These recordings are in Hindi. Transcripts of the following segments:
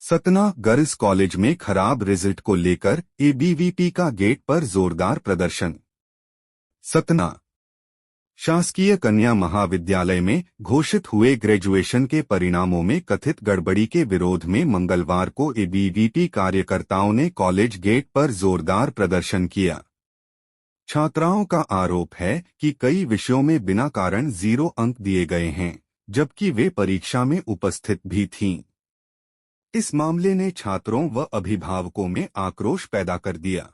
सतना गर्ल्स कॉलेज में खराब रिजल्ट को लेकर एबीवीपी का गेट पर जोरदार प्रदर्शन। सतना शासकीय कन्या महाविद्यालय में घोषित हुए ग्रेजुएशन के परिणामों में कथित गड़बड़ी के विरोध में मंगलवार को एबीवीपी कार्यकर्ताओं ने कॉलेज गेट पर जोरदार प्रदर्शन किया। छात्राओं का आरोप है कि कई विषयों में बिना कारण 0 अंक दिए गए हैं, जबकि वे परीक्षा में उपस्थित भी थीं। इस मामले ने छात्रों व अभिभावकों में आक्रोश पैदा कर दिया।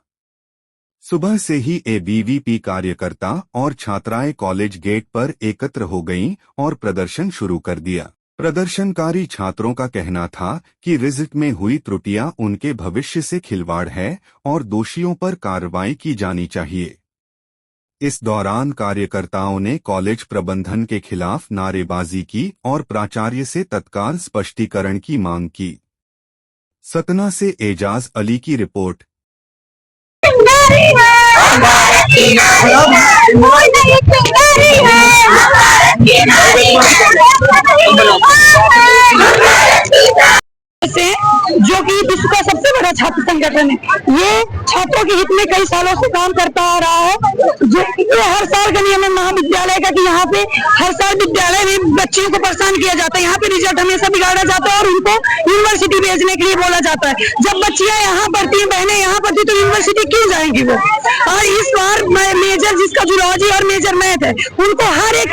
सुबह से ही एबीवीपी कार्यकर्ता और छात्राएं कॉलेज गेट पर एकत्र हो गईं और प्रदर्शन शुरू कर दिया। प्रदर्शनकारी छात्रों का कहना था कि रिजल्ट में हुई त्रुटियां उनके भविष्य से खिलवाड़ है और दोषियों पर कार्रवाई की जानी चाहिए। इस दौरान कार्यकर्ताओं ने कॉलेज प्रबंधन के खिलाफ नारेबाजी की और प्राचार्य से तत्काल स्पष्टीकरण की मांग की। सतना से एजाज अली की रिपोर्ट। जो कि विश्व का सबसे बड़ा छात्र संगठन है, ये छात्रों के हित में कई सालों से काम करता आ रहा है। जो ये हर साल का नियम है महाविद्यालय का कि यहाँ पे हर साल विद्यालय में बच्चियों को परेशान किया जाता है। यहाँ पे रिजल्ट हमेशा बिगाड़ा जाता है और उनको यूनिवर्सिटी भेजने के लिए बोला जाता है। जब बच्चियां यहाँ पढ़ती हैं, बहनें यहाँ पढ़ती, तो यूनिवर्सिटी क्यों जाएंगी वो? और इस बार मेजर जिसका जूलॉजी और मेजर मैथ है, उनको हर एक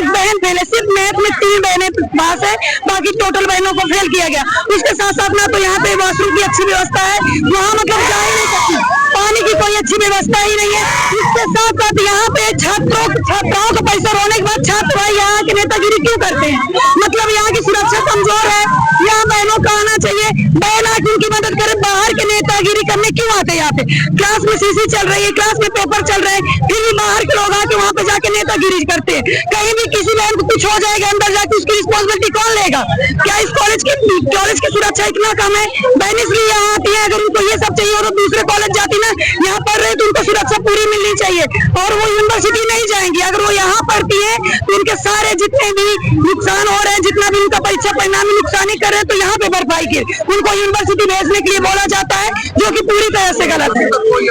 बहन फेल है। सिर्फ मैथ में 3 बहनें पास है, बाकी टोटल बहनों को फेल किया गया। उसके साथ साथ ना तो यहाँ पे वॉशरूम की अच्छी व्यवस्था है, वहाँ मतलब जा ही नहीं सकती, पानी की कोई अच्छी व्यवस्था ही नहीं है। इसके साथ साथ यहाँ पे छात्राओं का पैसा रोने के बाद छात्र भाई यहाँ की नेतागिरी क्यों करते हैं? मतलब यहाँ की सुरक्षा कमजोर है। यहाँ बहनों का आना चाहिए, बहन आके उनकी मदद करे। बाहर के नेतागिरी करने क्यों आते हैं? यहाँ पे क्लास में सीसी चल रही है, क्लास में पेपर चल रहे हैं, फिर भी बाहर के लोग आके वहाँ पे जाके नेतागिरी करते हैं। कहीं भी किसी बहन को कुछ हो जाएगा अंदर जाके, उसकी रिस्पॉन्सिबिलिटी कौन लेगा? क्या इस कॉलेज की सुरक्षा इतना कम है? बहन इसलिए यहाँ आती है, अगर उनको ये सब चाहिए और दूसरे कॉलेज जाती ना, यहाँ पढ़ रहे तो उनको सुरक्षा पूरी मिलनी चाहिए और वो यूनिवर्सिटी नहीं जाएंगी। अगर वो यहाँ पढ़ती है तो उनके सारे जितने भी नुकसान हो रहे हैं, जितना भी उनका परीक्षा परिणाम में नुकसानी कर रहे हैं, तो यहाँ पे भरपाई के उनको यूनिवर्सिटी भेजने के लिए बोला जाता है, जो कि पूरी तरह से गलत है। कोई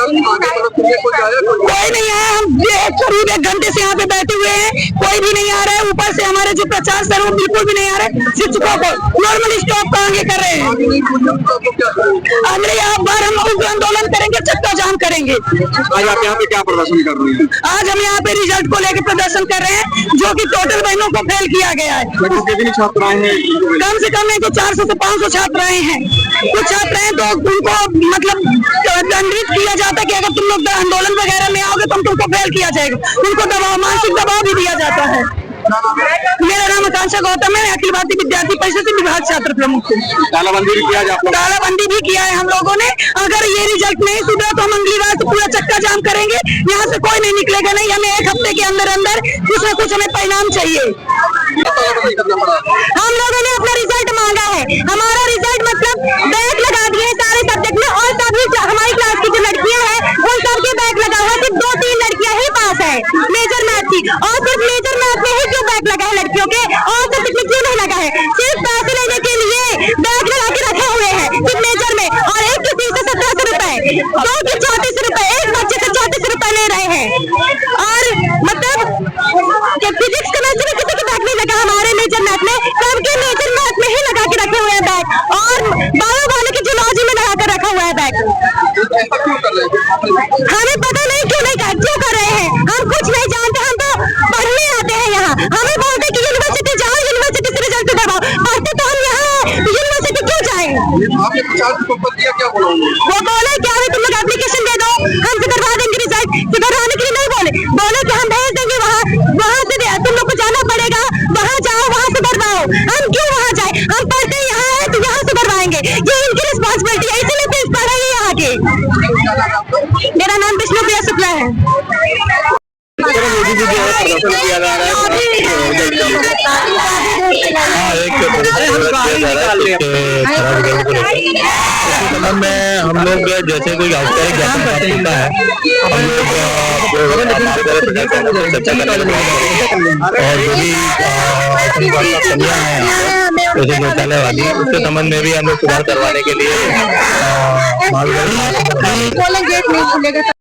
नहीं आया, हम करीब 1 घंटे से यहाँ पे बैठे हुए हैं, कोई भी नहीं आ रहा है। ऊपर से हमारे जो प्रचार सर वो बिल्कुल भी नहीं आ रहे। शिक्षकों को नॉर्मल स्टॉप आगे कर रहे हैं। अगले बार हम उग्र आंदोलन करेंगे, चक्का जाम करेंगे। आज आप यहाँ पे क्या प्रदर्शन कर रहे हैं? आज हम यहाँ पे रिजल्ट को लेकर प्रदर्शन कर रहे हैं, जो कि टोटल बहनों को फेल किया गया है। कितनी छात्राएं हैं? कम से कम नहीं तो 400 से 500 छात्राएं हैं। कुछ छात्राएं तो उनको मतलब दंडित किया जाता है कि अगर तुम लोग आंदोलन वगैरह में आओगे तो तुमको फेल किया जाएगा। उनको दबाव, मानसिक दबाव भी दिया जाता है। मेरा नाम आकांक्षा गौतम है, अखिल भारतीय विद्यार्थी परिषद से विभाग छात्र प्रमुख हूँ। तालाबंदी भी किया जाता है? तालाबंदी भी किया है हम लोगों ने। अगर ये रिजल्ट नहीं सुधरा तो हम अगली बार से पूरा चक्का जाम करेंगे। यहाँ से कोई नहीं निकलेगा नहीं। हमें 1 हफ्ते के अंदर कुछ न कुछ हमें परिणाम चाहिए। हम लोगों ने अपना रिजल्ट मांगा है। हमारा रिजल्ट मतलब बैक लगा दिए सारे सब्जेक्ट में, और सभी हमारी क्लास की जो लड़कियां हैं उन सबके बैक लगा हुआ। सिर्फ 2-3 लड़कियां ही पास है मेजर मैथ की, और सिर्फ मेजर मैथ में ही क्यों बैक लगा है लड़कियों के, और सब्जेक्ट में क्यों नहीं लगा है? सिर्फ पैसे लेने के लिए बैक लगा के रखे हुए हैं सिर्फ मेजर में, और एक की फीस 1700 रुपए, 2 की 34 रुपए, एक बच्चे से 34 रुपए ले रहे हैं। और मतलब फिजिक्स केमिस्ट्री में किसी की बैक नहीं लगा, हमारे मेजर मैथ में सबके मेजर मैथ में ही लगा के रखे हुए हैं बैक, और बायो वाले की जूलॉजी में लगा कर रखा हुआ है बैक। हमें पता नहीं क्यों कर रहे हैं, हम कुछ नहीं जानते। हम तो पढ़ने आते हैं यहाँ, हमें बोलते कि यूनिवर्सिटी जाओ, यूनिवर्सिटी से रिजल्ट करवाओ। पढ़ते तो हम यहाँ, यूनिवर्सिटी क्यों जाएं? वो बोले क्या है, तुम लोग एप्लीकेशन दे दो, हम करवा देंगे रिजल्ट। करवाने के लिए नहीं बोले कि हम भेज देंगे वहाँ से तुम लोग को जाना पड़ेगा, वहाँ जाओ, वहाँ से करवाओ। हम क्यों वहाँ जाए? हम पढ़ते यहाँ है तो यहाँ से करवाएंगे, ये इनकी रिस्पॉन्सिबिलिटी है, इसीलिए प्रिंसिपल है यहाँ के। मेरा नाम विष्णुप्रिया शुक्ला है। मोदी जी जो है प्रदर्शन किया जा रहा है, एक रोड को लेकर इसी संबंध में हम लोग जैसे कोई औपचारिक ज्ञापन प्राप्त होता है हम लोग चर्चा करने और जो भी कमियां हैं जैसे शौचालय वाली उसके संबंध में भी हम लोग सुधार करवाने के लिए